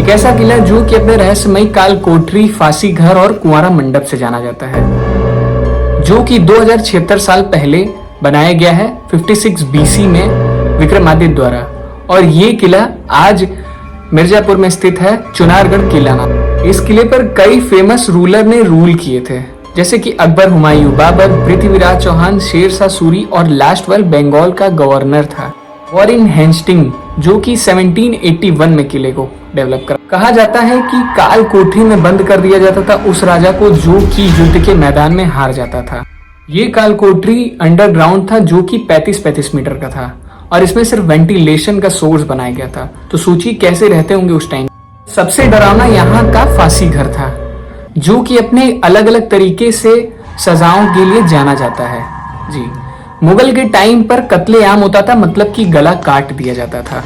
एक ऐसा किला जो कि अपने रहस्यमयी काल कोठरी, फांसी घर और कुंवारा मंडप से जाना जाता है, जो कि 2076 साल पहले बनाया गया है 56 BC में विक्रमादित्य द्वारा। और ये किला आज मिर्जापुर में स्थित है, चुनारगढ़ किला नाम। इस किले पर कई फेमस रूलर ने रूल किए थे, जैसे कि अकबर, हुमायूं, बाबर, पृथ्वीराज चौहान, शेरशाह सूरी और लास्ट वाल बंगाल का गवर्नर था वॉरेन हेस्टिंग, जो कि 1781 में किले को डेवलप करा। कहा जाता है कि काल कोठरी में बंद कर दिया जाता था उस राजा को जो कि युद्ध के मैदान में हार जाता था। ये काल कोठरी अंडरग्राउंड था, जो कि 35-35 मीटर का था और इसमें सिर्फ वेंटिलेशन का सोर्स बनाया गया था। तो सोचिए कैसे रहते होंगे उस टाइम। सबसे डरावना यहाँ का फांसी घर था, जो कि अपने अलग अलग तरीके से सजाओं के लिए जाना जाता है। जी, मुगल के टाइम पर कत्लेआम होता था, मतलब कि गला काट दिया जाता था।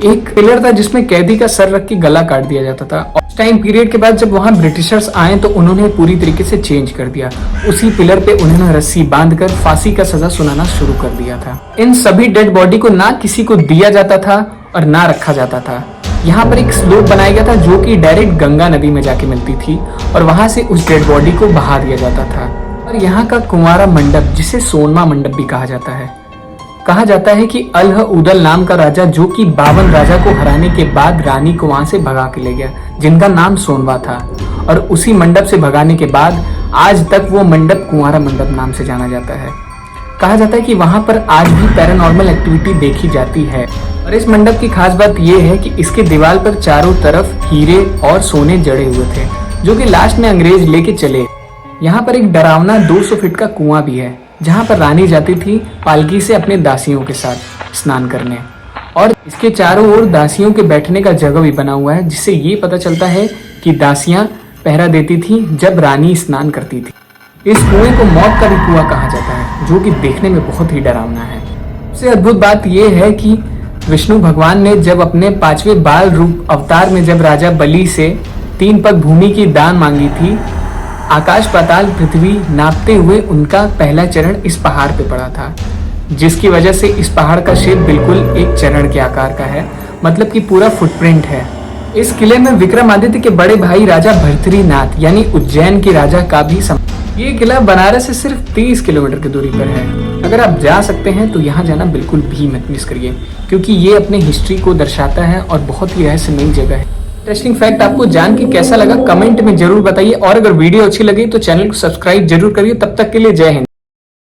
एक पिलर था जिसमें कैदी का सर रख के गला काट दिया जाता था। और उस टाइम पीरियड के बाद जब वहां ब्रिटिशर्स आए तो उन्होंने पूरी तरीके से चेंज कर दिया। उसी पिलर पे उन्होंने रस्सी बांधकर फांसी का सजा सुनाना शुरू कर दिया था। इन सभी डेड बॉडी को ना किसी को दिया जाता था और ना रखा जाता था। यहाँ पर एक स्लोप बनाया गया था जो कि डायरेक्ट गंगा नदी में जाके मिलती थी और वहां से उस डेड बॉडी को बहा दिया जाता था। और यहाँ का कुंवारा मंडप, जिसे सोनमा मंडप भी कहा जाता है कि अल्ह उदल नाम का राजा, जो कि 52 राजा को हराने के बाद रानी को वहां से भगा के ले गया, जिनका नाम सोनवा था। और उसी मंडप से भगाने के बाद आज तक वो मंडप कुंवारा मंडप नाम से जाना जाता है। कहा जाता है कि वहां पर आज भी पैरानॉर्मल एक्टिविटी देखी जाती है। और इस मंडप की खास बात यह है कि इसके दीवार पर चारों तरफ हीरे और सोने जड़े हुए थे, जो कि लास्ट में अंग्रेज लेके चले। यहाँ पर एक डरावना 200 फीट का कुआं भी है, जहाँ पर रानी जाती थी पालकी से अपने दासियों के साथ स्नान करने। और इसके चारों ओर दासियों के बैठने का जगह भी बना हुआ है, जिससे ये पता चलता है कि दासियां पहरा देती थी जब रानी स्नान करती थी। इस कुएं को मौत का भी कुआं कहा जाता है, जो कि देखने में बहुत ही डरावना है। सबसे अद्भुत बात यह है कि विष्णु भगवान ने जब अपने 5वें बाल रूप अवतार में जब राजा बलि से 3 पग भूमि की दान मांगी थी, आकाश पाताल पृथ्वी नापते हुए उनका पहला चरण इस पहाड़ पे पड़ा था, जिसकी वजह से इस पहाड़ का शेप बिल्कुल एक चरण के आकार का है, मतलब कि पूरा फुटप्रिंट है। इस किले में विक्रमादित्य के बड़े भाई राजा भर्तृनाथ यानी उज्जैन के राजा का भी ये किला बनारस से सिर्फ 30 किलोमीटर की दूरी पर है। अगर आप जा सकते हैं तो यहाँ जाना बिल्कुल भी मत मिस करिए, क्योंकि ये अपने हिस्ट्री को दर्शाता है और बहुत ही रहस्यमयी जगह है। इंटरेस्टिंग फैक्ट आपको जान के कैसा लगा कमेंट में जरूर बताइए, और अगर वीडियो अच्छी लगी तो चैनल को सब्सक्राइब जरूर करिए। तब तक के लिए जय हिंद।